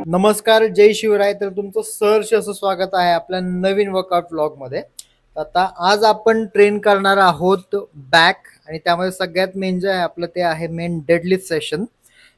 नमस्कार, जय शिवराय. तर तुमचं सहर्ष असं स्वागत आहे आपल्या नवीन वर्कआउट व्लॉग मध्ये. आता आज आपण ट्रेन करणार आहोत बॅक, आणि त्यामध्ये सगळ्यात मेन जे आहे आपलं ते आहे मेन डेडलिफ्ट सेशन.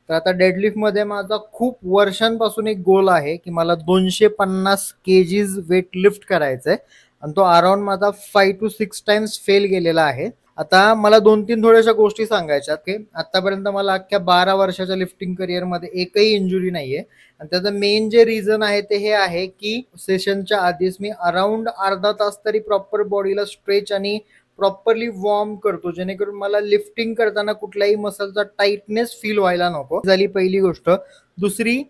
तर आता डेडलिफ्ट मध्ये माझा खूप वर्षांपासून एक गोल आहे की मला 250 केजीज वेट लिफ्ट करायचंय, आणि तो अराउंड माझा 5 to 6 टाइम्स फेल गेलेला आहे. आता मला 2-3 थोड्याशा गोष्टी सांगायच्यात की आतापर्यंत मला अख्ख्या 12 वर्षाच्या लिफ्टिंग करिअर मध्ये एकही इंजुरी नाहीये. आणि त्याचं मेन जे रिझन आहे ते हे आहे की सेशनच्या आधीच मी अराउंड अर्धा तास तरी प्रॉपर बॉडीला स्ट्रेच आणि प्रॉपरली वॉर्म करतो, जेणेकरून मला लिफ्टिंग करताना कुठल्याही मसलचा टाइटनेस फील व्हायला नको. झाली पहिली गोष्ट. दुसरी,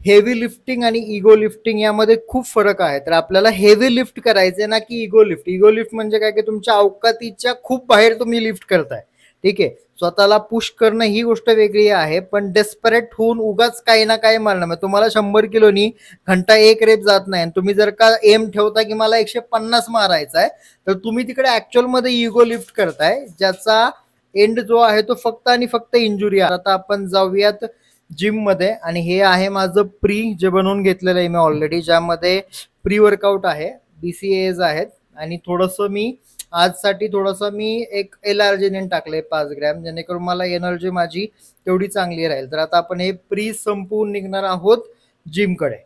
हेवी लिफ्टिंग आणि इगो लिफ्टिंग यामध्ये खूप फरक आहे. तर आपल्याला हेवी लिफ्ट करायचे ना की इगो लिफ्ट. इगो लिफ्ट म्हणजे काय की तुमच्या अवकातीच्या खूप बाहेर तुम्ही लिफ्ट करताय, ठीक आहे. स्वतःला पुश करणं ही गोष्ट वेगळी आहे, पण डेस्परेट होऊन उगाच काही ना काही मारणं. मग तुम्हाला 100 किलोनी घंटा एक रेप जात नाही, तुम्ही जर का एम ठेवता की मला 150 मारायचा आहे, तर तुम्ही तिकडे ऍक्च्युअल मध्ये इगो लिफ्ट करताय, ज्याचा एंड जो आहे तो फक्त आणि फक्त इंजुरी आहे. आता आपण जाऊयात जिम मध्ये, आणि हे आहे माझं प्री जे बनवून घेतलेलं आहे मी ऑलरेडी, ज्यामध्ये प्री वर्कआउट आहे, BCAAs आहेत, आणि थोडंसं मी आजसाठी थोडंसं मी एक एल-आर्जिनिन टाकले 5 ग्रॅम, जेणेकरून मला एनर्जी माझी तेवढी चांगली राहील. तर आता आपण हे प्री संपवून निघणार आहोत जिमकडे.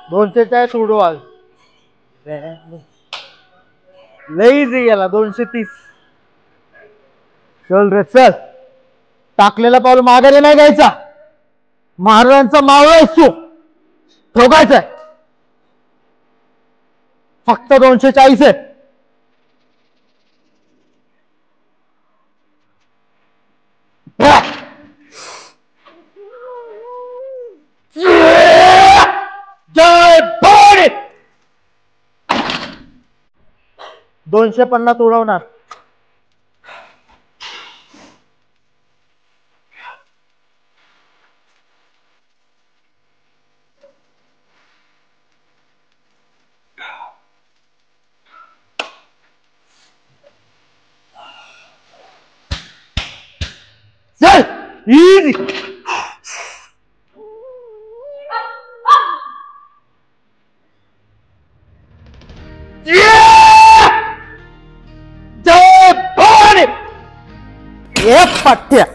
दोनशे काय सोडवाल, लई गेला 230. चल रे चल, टाकलेला पाऊल माघारी नाही घ्यायचा. महाराजांचा मावळा असतो, ठोकायचा. फक्त 240 आहे. जय भवानी. 250 उडवणार. चल इजी. जय भवानी. एक पट्ट्या.